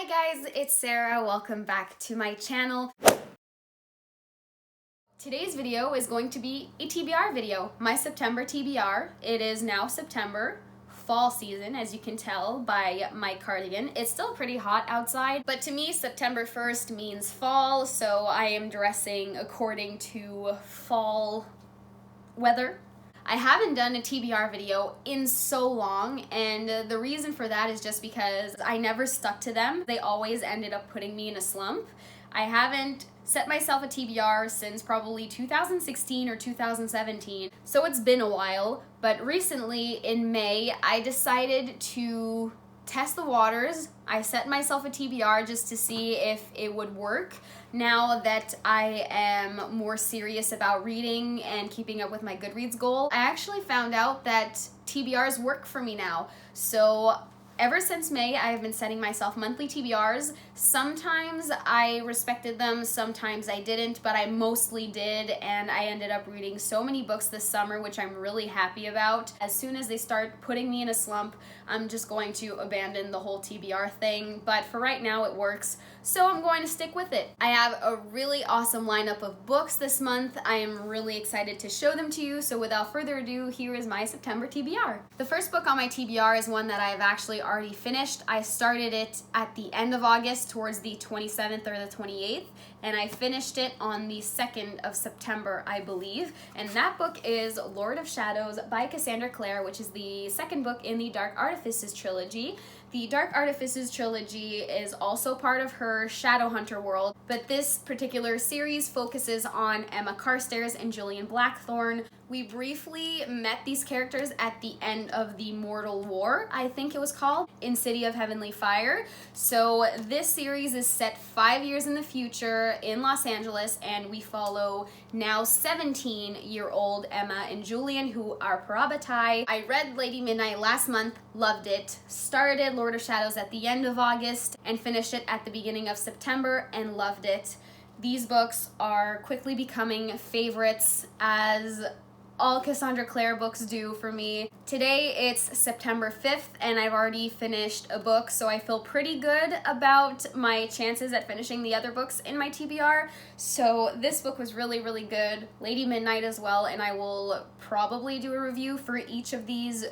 guys, it's Sarah. Welcome back to my channel. Today's video is going to be a TBR video, my September TBR. It is now September, fall season, as you can tell by my cardigan. It's still pretty hot outside, but to me, September 1st means fall, so I am dressing according to fall weather. I haven't done a TBR video in so long, and the reason for that is just because I never stuck to them. They always ended up putting me in a slump. I haven't set myself a TBR since probably 2016 or 2017, so it's been a while, but recently in May, I decided to test the waters. I set myself a TBR just to see if it would work. Now that I am more serious about reading and keeping up with my Goodreads goal, I actually found out that TBRs work for me now. So ever since May, I have been setting myself monthly TBRs. Sometimes I respected them, sometimes I didn't, but I mostly did, and I ended up reading so many books this summer, which I'm really happy about. As soon as they start putting me in a slump, I'm just going to abandon the whole TBR thing, but for right now it works, so I'm going to stick with it. I have a really awesome lineup of books this month. I am really excited to show them to you, so without further ado, here is my September TBR. The first book on my TBR is one that I've actually already finished. I started it at the end of August, towards the 27th or the 28th, and I finished it on the 2nd of September, I believe, and that book is Lord of Shadows by Cassandra Clare, which is the second book in the Dark Artifices trilogy. The Dark Artifices trilogy is also part of her Shadowhunter world, but this particular series focuses on Emma Carstairs and Julian Blackthorne. We briefly met these characters at the end of the Mortal War, I think it was called, in City of Heavenly Fire. So this series is set 5 years in the future in Los Angeles, and we follow now 17-year-old Emma and Julian, who are Parabatai. I read Lady Midnight last month, loved it, started Lord of Shadows at the end of August, and finished it at the beginning of September, and loved it. These books are quickly becoming favorites, as all Cassandra Clare books do for me. Today it's September 5th and I've already finished a book, so I feel pretty good about my chances at finishing the other books in my TBR. So this book was really, really good. Lady Midnight as well, and I will probably do a review for each of these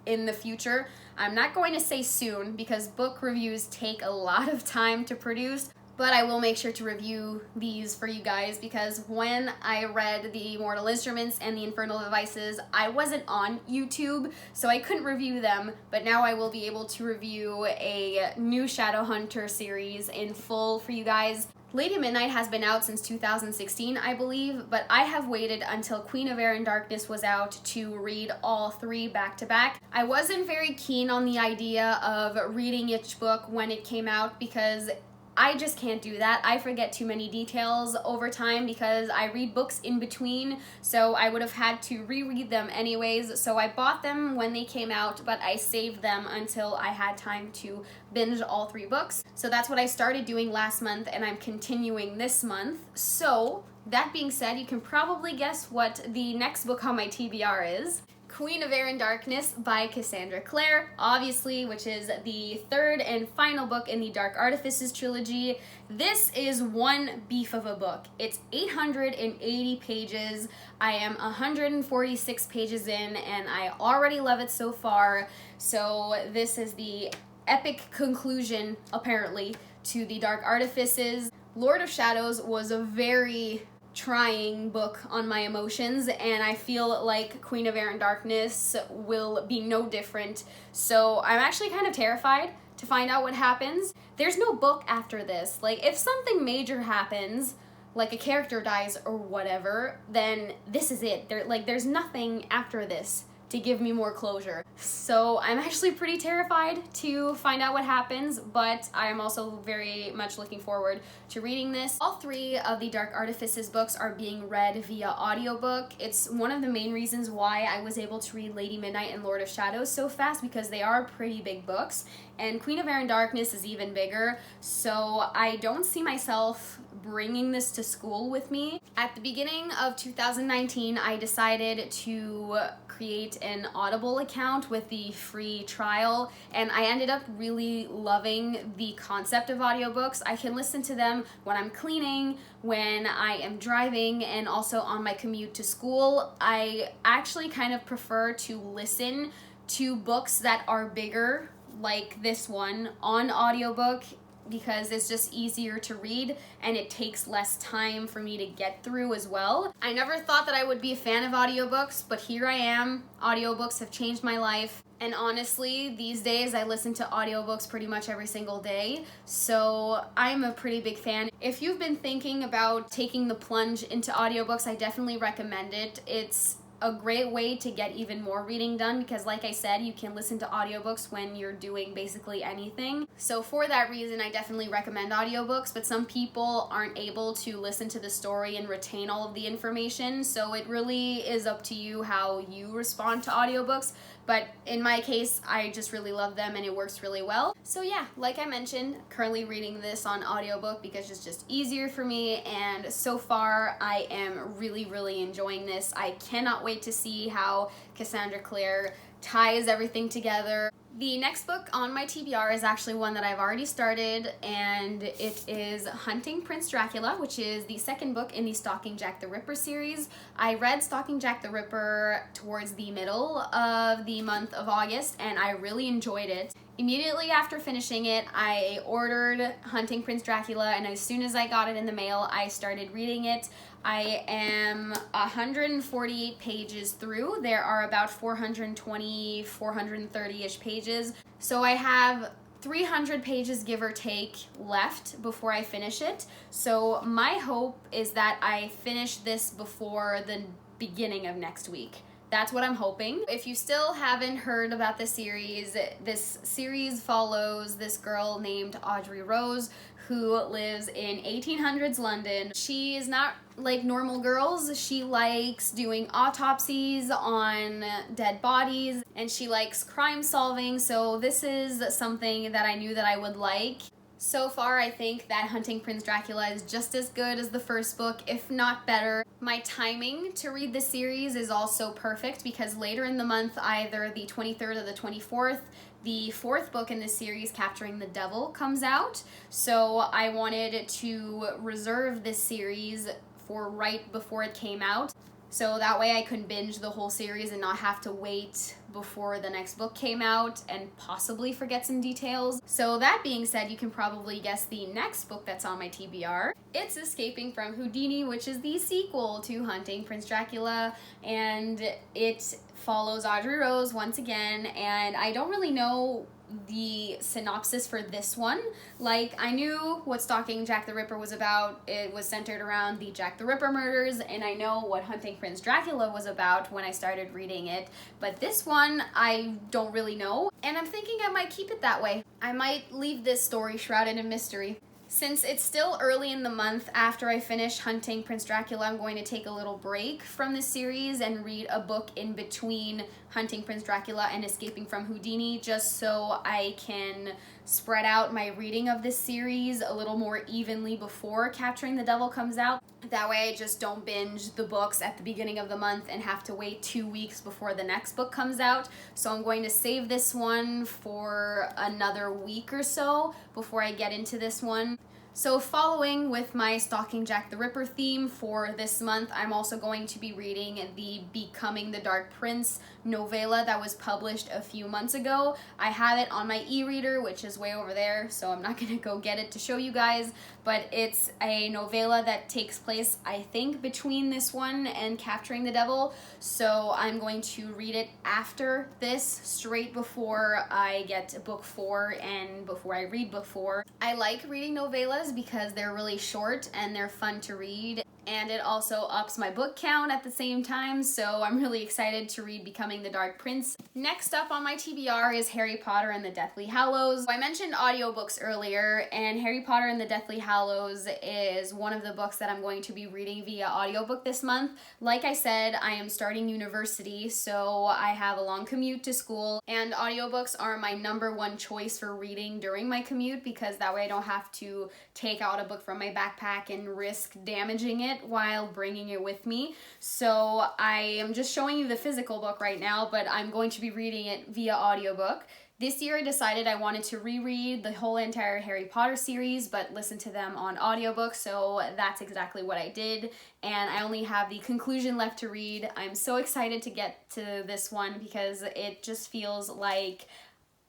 in the future. I'm not going to say soon because book reviews take a lot of time to produce, but I will make sure to review these for you guys because when I read the Mortal Instruments and the Infernal Devices, I wasn't on YouTube, so I couldn't review them, but now I will be able to review a new Shadowhunter series in full for you guys. Lady Midnight has been out since 2016, I believe, but I have waited until Queen of Air and Darkness was out to read all three back to back. I wasn't very keen on the idea of reading each book when it came out because I just can't do that. I forget too many details over time because I read books in between, so I would have had to reread them anyways. So I bought them when they came out, but I saved them until I had time to binge all three books. So that's what I started doing last month, and I'm continuing this month. So that being said, you can probably guess what the next book on my TBR is. Queen of Air and Darkness by Cassandra Clare, obviously, which is the third and final book in the Dark Artifices trilogy. This is one beef of a book. It's 880 pages. I am 146 pages in, and I already love it so far. So this is the epic conclusion, apparently, to the Dark Artifices. Lord of Shadows was a very trying book on my emotions, and I feel like Queen of Air and Darkness will be no different. So I'm actually kind of terrified to find out what happens. There's no book after this. Like, if something major happens, like a character dies or whatever, then this is it. There's nothing after this to give me more closure. So I'm actually pretty terrified to find out what happens, but I'm also very much looking forward to reading this. All three of the Dark Artifices books are being read via audiobook. It's one of the main reasons why I was able to read Lady Midnight and Lord of Shadows so fast, because they are pretty big books, and Queen of Air and Darkness is even bigger, so I don't see myself bringing this to school with me. At the beginning of 2019, I decided to create an Audible account with the free trial, and I ended up really loving the concept of audiobooks. I can listen to them when I'm cleaning, when I am driving, and also on my commute to school. I actually kind of prefer to listen to books that are bigger, like this one, on audiobook, because it's just easier to read and it takes less time for me to get through as well. I never thought that I would be a fan of audiobooks, but here I am. Audiobooks have changed my life, and honestly, these days I listen to audiobooks pretty much every single day, so I'm a pretty big fan. If you've been thinking about taking the plunge into audiobooks, I definitely recommend it. It's a great way to get even more reading done because, like I said, you can listen to audiobooks when you're doing basically anything. So for that reason, I definitely recommend audiobooks, but some people aren't able to listen to the story and retain all of the information, so it really is up to you how you respond to audiobooks. But in my case, I just really love them and it works really well. So yeah, like I mentioned, currently reading this on audiobook because it's just easier for me, and so far I am really, really enjoying this. I cannot wait to see how Cassandra Clare ties everything together. The next book on my TBR is actually one that I've already started, and it is Hunting Prince Dracula, which is the second book in the Stalking Jack the Ripper series. I read Stalking Jack the Ripper towards the middle of the month of August, and I really enjoyed it. Immediately after finishing it, I ordered Hunting Prince Dracula, and as soon as I got it in the mail, I started reading it. I am 148 pages through. There are about 420, 430-ish pages. So I have 300 pages, give or take, left before I finish it. So my hope is that I finish this before the beginning of next week. That's what I'm hoping. If you still haven't heard about this series follows this girl named Audrey Rose who lives in 1800s London. She is not like normal girls. She likes doing autopsies on dead bodies, and she likes crime solving, so this is something that I knew that I would like. So far, I think that Hunting Prince Dracula is just as good as the first book, if not better. My timing to read the series is also perfect because later in the month, either the 23rd or the 24th, the fourth book in this series, Capturing the Devil, comes out. So I wanted to reserve this series for right before it came out, so that way I could binge the whole series and not have to wait before the next book came out and possibly forget some details. So that being said, you can probably guess the next book that's on my TBR. It's Escaping from Houdini, which is the sequel to Hunting Prince Dracula, and it follows Audrey Rose once again, and I don't really know the synopsis for this one. Like, I knew what Stalking Jack the Ripper was about. It was centered around the Jack the Ripper murders, and I know what Hunting Prince Dracula was about when I started reading it, but this one I don't really know, and I'm thinking I might keep it that way. I might leave this story shrouded in mystery. Since it's still early in the month after I finish Hunting Prince Dracula, I'm going to take a little break from this series and read a book in between Hunting Prince Dracula and Escaping from Houdini, just so I can spread out my reading of this series a little more evenly before Capturing the Devil comes out. That way I just don't binge the books at the beginning of the month and have to wait 2 weeks before the next book comes out. So I'm going to save this one for another week or so before I get into this one. So following with my Stalking Jack the Ripper theme for this month, I'm also going to be reading the Becoming the Dark Prince novella that was published a few months ago. I have it on my e-reader, which is way over there, so I'm not going to go get it to show you guys, but it's a novella that takes place, I think, between this one and Capturing the Devil, so I'm going to read it after this, straight before I get to book 4 and before I read book 4. I like reading novellas because they're really short and they're fun to read, and it also ups my book count at the same time, so I'm really excited to read Becoming the Dark Prince. Next up on my TBR is Harry Potter and the Deathly Hallows. I mentioned audiobooks earlier, and Harry Potter and the Deathly Hallows is one of the books that I'm going to be reading via audiobook this month. Like I said, I am starting university, so I have a long commute to school, and audiobooks are my #1 choice for reading during my commute, because that way I don't have to take out a book from my backpack and risk damaging it while bringing it with me. So I am just showing you the physical book right now, but I'm going to be reading it via audiobook. This year I decided I wanted to reread the whole entire Harry Potter series, but listen to them on audiobook, so that's exactly what I did, and I only have the conclusion left to read. I'm so excited to get to this one because it just feels like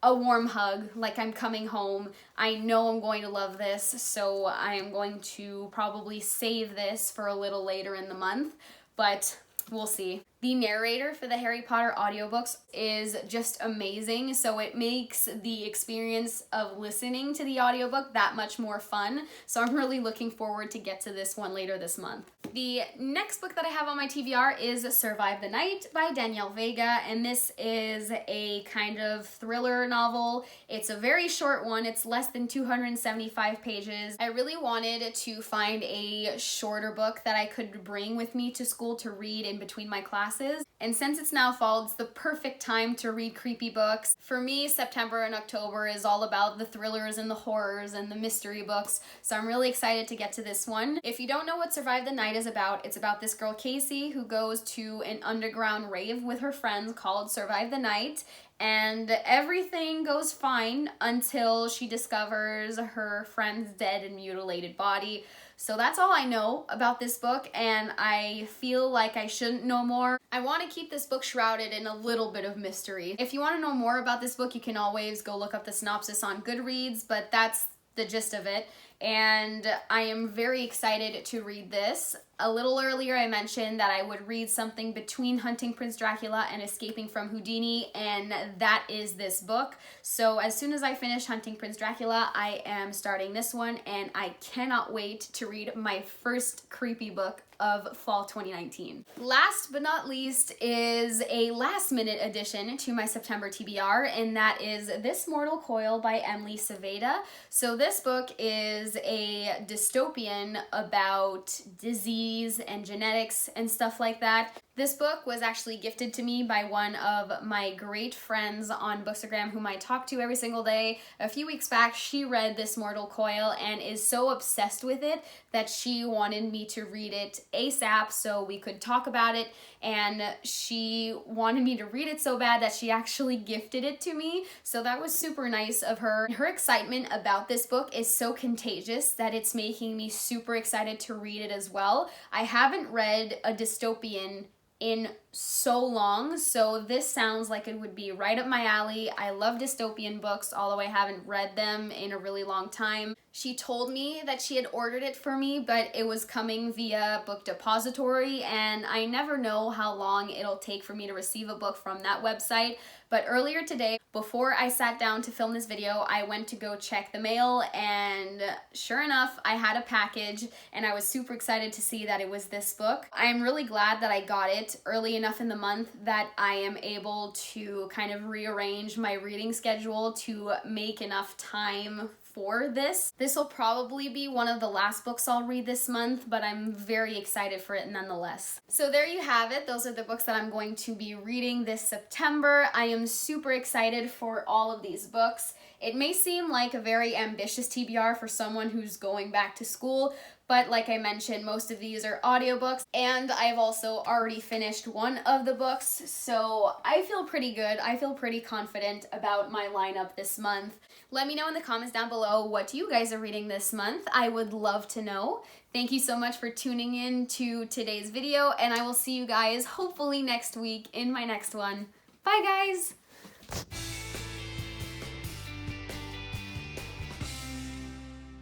a warm hug, like I'm coming home. I know I'm going to love this, so I am going to probably save this for a little later in the month, but we'll see. The narrator for the Harry Potter audiobooks is just amazing, so it makes the experience of listening to the audiobook that much more fun, so I'm really looking forward to get to this one later this month. The next book that I have on my TBR is Survive the Night by Danielle Vega, and this is a kind of thriller novel. It's a very short one. It's less than 275 pages. I really wanted to find a shorter book that I could bring with me to school to read in between my classes. And since it's now fall, it's the perfect time to read creepy books. For me, September and October is all about the thrillers and the horrors and the mystery books, so I'm really excited to get to this one. If you don't know what Survive the Night is about, it's about this girl Casey who goes to an underground rave with her friends called Survive the Night, and everything goes fine until she discovers her friend's dead and mutilated body. So that's all I know about this book, and I feel like I shouldn't know more. I want to keep this book shrouded in a little bit of mystery. If you want to know more about this book, you can always go look up the synopsis on Goodreads, but that's the gist of it, and I am very excited to read this. A little earlier I mentioned that I would read something between Hunting Prince Dracula and Escaping from Houdini, and that is this book. So as soon as I finish Hunting Prince Dracula, I am starting this one, and I cannot wait to read my first creepy book of fall 2019. Last but not least is a last-minute addition to my September TBR, and that is This Mortal Coil by Emily Saveda. So this book is a dystopian about disease and genetics and stuff like that. This book was actually gifted to me by one of my great friends on Bookstagram whom I talk to every single day. A few weeks back, she read This Mortal Coil and is so obsessed with it that she wanted me to read it ASAP so we could talk about it, and she wanted me to read it so bad that she actually gifted it to me, so that was super nice of her. Her excitement about this book is so contagious that it's making me super excited to read it as well. I haven't read a dystopian in so long, so this sounds like it would be right up my alley. I love dystopian books, although I haven't read them in a really long time. She told me that she had ordered it for me, but it was coming via Book Depository, and I never know how long it'll take for me to receive a book from that website. But earlier today, before I sat down to film this video, I went to go check the mail, and sure enough, I had a package, and I was super excited to see that it was this book. I'm really glad that I got it early enough in the month that I am able to kind of rearrange my reading schedule to make enough time for this. This will probably be one of the last books I'll read this month, but I'm very excited for it nonetheless. So there you have it. Those are the books that I'm going to be reading this September. I am super excited for all of these books. It may seem like a very ambitious TBR for someone who's going back to school, but like I mentioned, most of these are audiobooks, and I've also already finished one of the books, so I feel pretty good. I feel pretty confident about my lineup this month. Let me know in the comments down below what you guys are reading this month. I would love to know. Thank you so much for tuning in to today's video, and I will see you guys hopefully next week in my next one. Bye, guys!